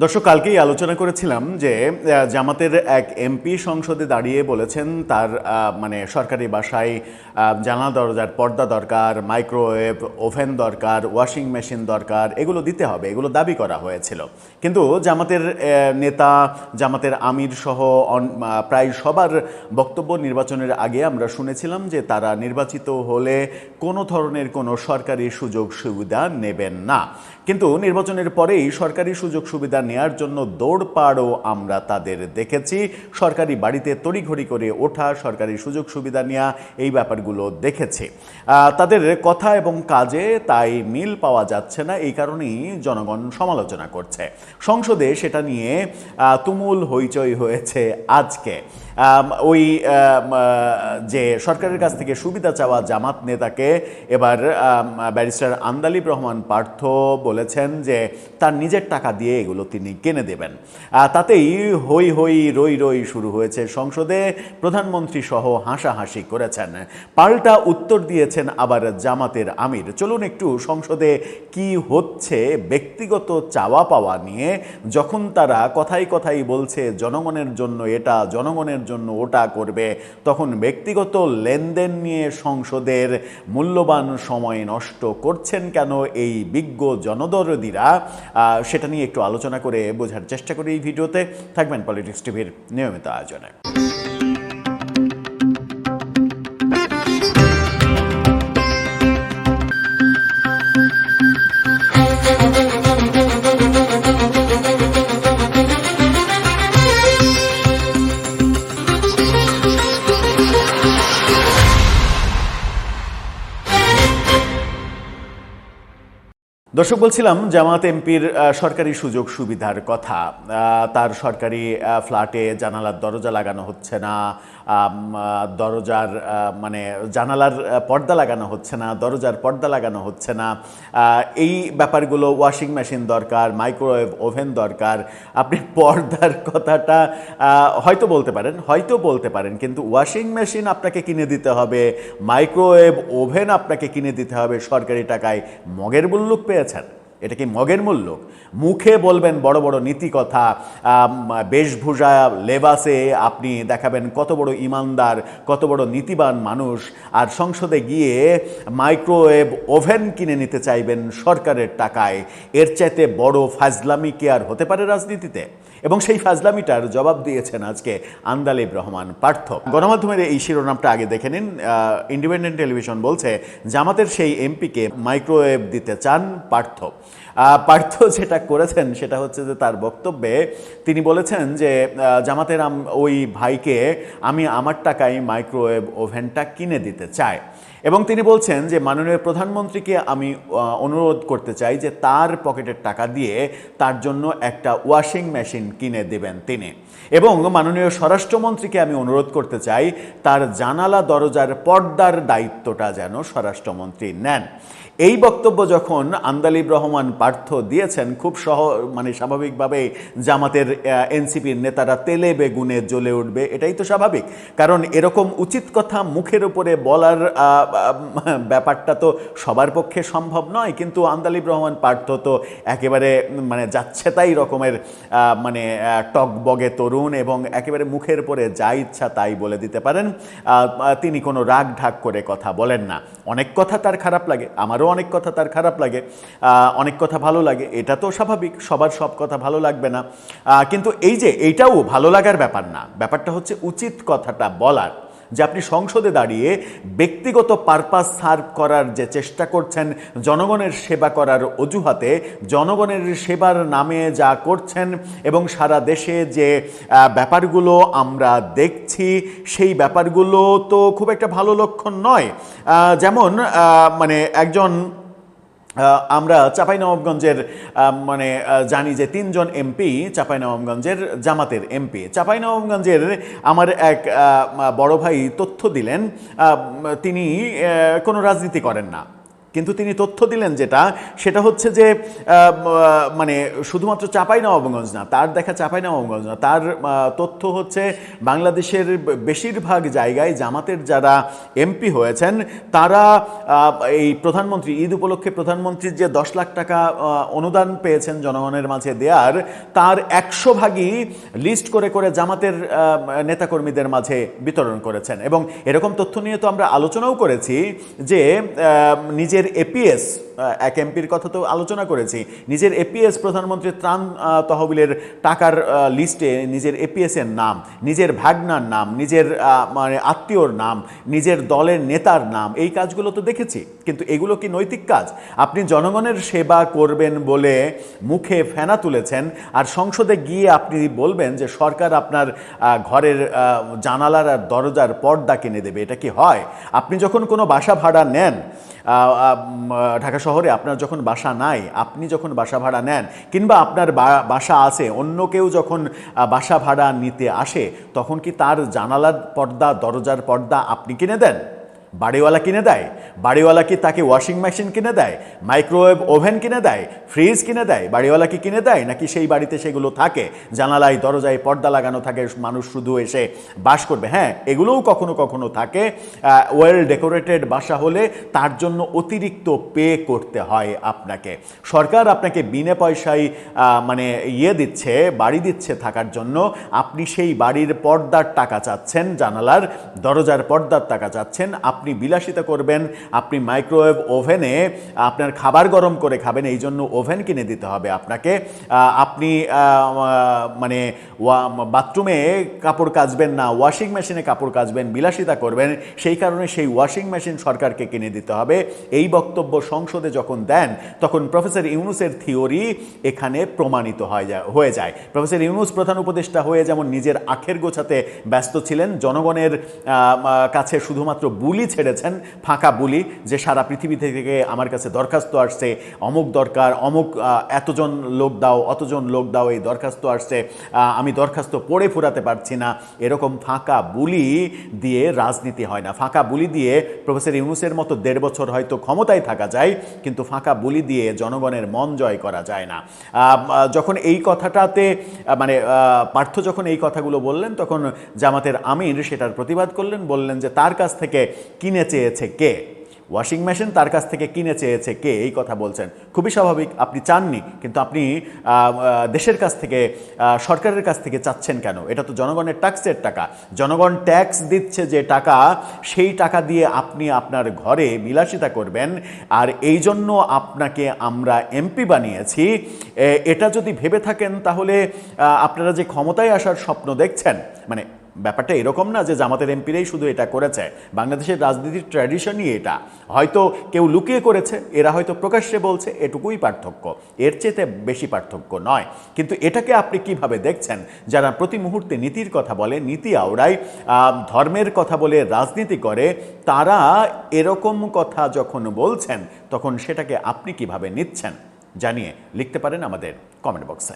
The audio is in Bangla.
দর্শক, কালকেই আলোচনা করেছিলাম যে জামাতের এক এমপি সংসদে দাঁড়িয়ে বলেছেন তার সরকারি বাসায় জানালা দরজার পর্দা দরকার, মাইক্রোওয়েভ ওভেন দরকার, ওয়াশিং মেশিন দরকার, এগুলো দিতে হবে, এগুলো দাবি করা হয়েছিল। কিন্তু জামাতের নেতা, জামাতের আমির সহ প্রায় সবার বক্তব্য নির্বাচনের আগে আমরা শুনেছিলাম যে তারা নির্বাচিত হলে কোনো ধরনের কোনো সরকারি সুযোগ সুবিধা নেবেন না। কিন্তু নির্বাচনের পরেই সরকারি সুযোগ সুবিধা নেয়ার জন্য দৌড়পাড়ও আমরা তাদের দেখেছি। সরকারি বাড়িতে তড়িঘড়ি করে ওঠা, সরকারি সুযোগ সুবিধা নেওয়া, এই ব্যাপারগুলো দেখেছি। তাদের কথা এবং কাজে তাই মিল পাওয়া যাচ্ছে না, এই কারণেই জনগণ সমালোচনা করছে। সংসদে সেটা নিয়ে তুমুল হইচই হয়েছে আজকে। ওই যে সরকারের কাছ থেকে সুবিধা চাওয়া জামাত নেতাকে এবার ব্যারিস্টার আন্দালিব রহমান পার্থ বলেছেন যে তার নিজের টাকা দিয়ে এগুলো তিনি কিনে দেবেন। তাতেই হই হই রই রই শুরু হয়েছে সংসদে। প্রধানমন্ত্রী সহ হাসাহাসি করেছেন, পাল্টা উত্তর দিয়েছেন আবার জামাতের আমির। চলুন একটু সংসদে কি হচ্ছে ব্যক্তিগত চাওয়া পাওয়া নিয়ে। যখন তারা কথাই কথাই বলছে জনগণের জন্য এটা, জনগণের জন্য ওটা করবে, তখন ব্যক্তিগত লেনদেন নিয়ে সংসদের মূল্যবান সময় নষ্ট করছেন কেন এই বিজ্ঞ জনদরদিরা, সেটা নিয়ে একটু আলোচনা করে বোঝার চেষ্টা করি এই ভিডিওতে। থাকবেন পলিটিক্স টিভির নিয়মিত আয়োজনে। দর্শক, বলছিলাম জামাত এমপির সরকারি সুযোগ সুবিধার কথা। তার সরকারি ফ্ল্যাটে জানালার দরজা লাগানো হচ্ছে না, জানালার পর্দা লাগানো হচ্ছে না, দরজার পর্দা লাগানো হচ্ছে না। এই ব্যাপারগুলো, ওয়াশিং মেশিন দরকার, মাইক্রোওয়েভ ওভেন দরকার। আপনি পর্দার কথাটা হয়তো বলতে পারেন, কিন্তু ওয়াশিং মেশিন আপনাকে কিনে দিতে হবে, মাইক্রোওয়েভ ওভেন আপনাকে কিনে দিতে হবে সরকারি টাকায়। মগের মুল্লুক পেয়েছেন? এটা কি মগের মূল্য? মুখে বলবেন বড় বড় নীতি কথা, বেশভূষা লেবাসে আপনি দেখাবেন কত বড় ইমানদার, কত বড় নীতিবান মানুষ, আর সংসদে গিয়ে মাইক্রোওয়েভ ওভেন কিনে নিতে চাইবেন সরকারের টাকায়। এর চাইতে বড় ফাজলামি কি আর হতে পারে রাজনীতিতে? এবং সেই ফাজলামিটার জবাব দিয়েছেন আজকে আন্দালিব রহমান পার্থ। গণমাধ্যমের এই শিরোনামটা আগে দেখে নিন। ইন্ডিপেন্ডেন্ট টেলিভিশন বলছে জামাতের সেই এমপিকে মাইক্রোওয়েভ দিতে চান পার্থ। পার্থ যেটা করেছেন সেটা হচ্ছে যে তার বক্তব্যে তিনি বলেছেন যে জামাতের ওই ভাইকে আমি আমার টাকায় মাইক্রোওয়েভ ওভেনটা কিনে দিতে চাই। এবং তিনি বলছেন যে মাননীয় প্রধানমন্ত্রীকে আমি অনুরোধ করতে চাই যে তার পকেটের টাকা দিয়ে তার জন্য একটা ওয়াশিং মেশিন কিনে দেবেন তিনি। এবং মাননীয় স্বরাষ্ট্রমন্ত্রীকে আমি অনুরোধ করতে চাই তার জানালা দরজার পর্দার দায়িত্বটা যেন স্বরাষ্ট্রমন্ত্রী নেন। এই বক্তব্য যখন আন্দালিব রহমান পার্থ দিয়েছেন, খুব স্বাভাবিকভাবেই জামাতের এনসিপির নেতারা তেলে বেগুনে জ্বলে উঠবে। এটাই তো স্বাভাবিক, কারণ এরকম উচিত কথা মুখের উপরে বলার ব্যাপারটা তো সবার পক্ষে সম্ভব নয়। কিন্তু আন্দালিব রহমান পার্থ তো একেবারে যাচ্ছে তাই রকমের টকবগে তরুণ, এবং একেবারে মুখের উপরে যা ইচ্ছা তাই বলে দিতে পারেন। তিনি কোনো রাগ ঢাক করে কথা বলেন না। অনেক কথা তার খারাপ লাগে, আমারও অনেক কথা তার খারাপ লাগে, অনেক কথা ভালো লাগে, এটা তো স্বাভাবিক। সবার সব কথা ভালো লাগবে না, কিন্তু এইটাও ভালো লাগার ব্যাপার না। ব্যাপারটা হচ্ছে উচিত কথাটা বলার। যে আপনি সংসদে দাঁড়িয়ে ব্যক্তিগত পারপাস সার্ভ করার যে চেষ্টা করছেন, জনগণের সেবা করার অজুহাতে, জনগণের সেবার নামে যা করছেন, এবং সারা দেশে যে ব্যাপারগুলো আমরা দেখছি সেই ব্যাপারগুলো তো খুব একটা ভালো লক্ষণ নয়। যেমন একজন, আমরা চাঁপাইনবাবগঞ্জের জানি যে 3 জন এমপি চাঁপাইনবাবগঞ্জের জামাতের এমপি। চাঁপাইনবাবগঞ্জের আমার এক বড় ভাই তথ্য দিলেন, তিনি কোনো রাজনীতি করেন না, কিন্তু তিনি তথ্য দিলেন যেটা, সেটা হচ্ছে যে মানে শুধুমাত্র চাঁপাইনবাবগঞ্জ না, তার দেখা চাঁপাইনবাবগঞ্জ না, তার তথ্য হচ্ছে বাংলাদেশের বেশিরভাগ জায়গায় জামাতের যারা এমপি হয়েছেন তারা এই প্রধানমন্ত্রী ঈদ উপলক্ষে প্রধানমন্ত্রীর যে 10 লাখ টাকা অনুদান পেয়েছেন জনগণের মাঝে দেওয়ার, তার 100 ভাগই লিস্ট করে করে জামাতের নেতাকর্মীদের মাঝে বিতরণ করেছেন। এবং এরকম তথ্য নিয়ে তো আমরা আলোচনাও করেছি যে নিজের এপিএস, এক এমপির কথা তো আলোচনা করেছি, নিজের এপিএস প্রধানমন্ত্রীর ত্রাণ তহবিলের টাকার লিস্টে নিজের এপিএস এর নাম, নিজের ভাগনার নাম, নিজের মানে আত্মীয়র নাম, নিজের দলের নেতার নাম, এই কাজগুলো তো দেখেছি। কিন্তু এগুলো কি নৈতিক কাজ? আপনি জনগণের সেবা করবেন বলে মুখে ফেনা তুলেছেন, আর সংসদে গিয়ে আপনি বলবেন যে সরকার আপনার ঘরের জানালার আর দরজার পর্দা কিনে দেবে। এটা কি হয়? আপনি যখন কোনো বাসা ভাড়া নেন, ঢাকা শহরে আপনার যখন বাসা নাই, আপনি যখন বাসা ভাড়া নেন, কিংবা আপনার বাসা আছে, অন্য কেউ যখন বাসা ভাড়া নিতে আসে, তখন কি তার জানালার পর্দা, দরজার পর্দা আপনি কিনে দেন? বাড়িওয়ালা কিনে দেয়? বাড়িওয়ালা কি তাকে ওয়াশিং মেশিন কিনে দেয়, মাইক্রোওয়েভ ওভেন কিনে দেয়, ফ্রিজ কিনে দেয়? বাড়িওয়ালা কি কিনে দেয়? নাকি সেই বাড়িতে সেগুলো থাকে, জানালায় দরজায় পর্দা লাগানো থাকে, মানুষ শুধু এসে বাস করবে? হ্যাঁ, এগুলোও কখনো কখনো থাকে। ওয়েল ডেকোরেটেড বাসা হলে তার জন্য অতিরিক্ত পে করতে হয় আপনাকে। সরকার আপনাকে বিনা পয়সায় মানে দিচ্ছে, বাড়ি দিচ্ছে থাকার জন্য। আপনি সেই বাড়ির পর্দার টাকা চাচ্ছেন, জানালার দরজার পর্দার টাকা চাচ্ছেন। আপনি বিলাসিতা করবেন, আপনি মাইক্রোওয়েভ ওভেনে আপনার খাবার গরম করে খাবেন, এই জন্য ওভেন কিনে দিতে হবে আপনাকে। আপনি মানে বাথরুমে কাপড় কাচবেন না, ওয়াশিং মেশিনে কাপড় কাচবেন, বিলাসিতা করবেন, সেই কারণে সেই ওয়াশিং মেশিন সরকারকে কিনে দিতে হবে। এই বক্তব্য সংসদে যখন দেন, তখন প্রফেসর ইউনূসের থিওরি এখানে প্রমাণিত হয়ে যায়। প্রফেসর ইউনূস প্রধান উপদেষ্টা হয়ে যেমন নিজের আখের গোছাতে ব্যস্ত ছিলেন, জনগণের কাছে শুধুমাত্র বুলি ছেড়েছেন, ফাঁকা বুলি, যে সারা পৃথিবী থেকে আমার কাছে দরখাস্ত আসছে, অমুক দরকার, অমুক এতজন লোক দাও, অতজন লোক দাও, এই দরখাস্ত আসছে, আমি দরখাস্ত পড়ে ফুরাতে পারছি না। এরকম ফাঁকা বুলি দিয়ে রাজনীতি হয় না। ফাঁকা বুলি দিয়ে প্রফেসর ইউনূসের মতো 1.5 বছর হয়তো ক্ষমতায় থাকা যায়, কিন্তু ফাঁকা বুলি দিয়ে জনগণের মন জয় করা যায় না। যখন এই কথাটাতে মানে পার্থ যখন এই কথাগুলো বললেন, তখন জামাতের আমির সেটার প্রতিবাদ করলেন, বললেন যে তার কাছ থেকে কিনে চেয়েছে কে? ওয়াশিং মেশিন তার কাছ থেকে কিনে চেয়েছে কে? এই কথা বলছেন। খুবই স্বাভাবিক, আপনি চাননি, কিন্তু আপনি দেশের কাছ থেকে, সরকারের কাছ থেকে চাচ্ছেন কেন? এটা তো জনগণের ট্যাক্সের টাকা। জনগণ ট্যাক্স দিচ্ছে যে টাকা, সেই টাকা দিয়ে আপনি আপনার ঘরে বিলাসিতা করবেন, আর এই জন্য আপনাকে আমরা এমপি বানিয়েছি। এটা যদি ভেবে থাকেন, তাহলে আপনারা যে ক্ষমতায় আসার স্বপ্ন দেখছেন, মানে ব্যাপারটা এরকম না যে জামাতের এমপিরাই শুধু এটা করেছে। বাংলাদেশের রাজনীতির ট্র্যাডিশনই এটা। হয়তো কেউ লুকিয়ে করেছে, এরা হয়তো প্রকাশ্যে বলছে, এটুকুই পার্থক্য, এর চেয়ে বেশি পার্থক্য নয়। কিন্তু এটাকে আপনি কিভাবে দেখছেন? যারা প্রতি মুহূর্তে নীতির কথা বলে, নীতি আওড়ায়, ধর্মের কথা বলে রাজনীতি করে, তারা এরকম কথা যখন বলছেন, তখন সেটাকে আপনি কিভাবে নিচ্ছেন জানিয়ে লিখতে পারেন আমাদের কমেন্ট বক্সে।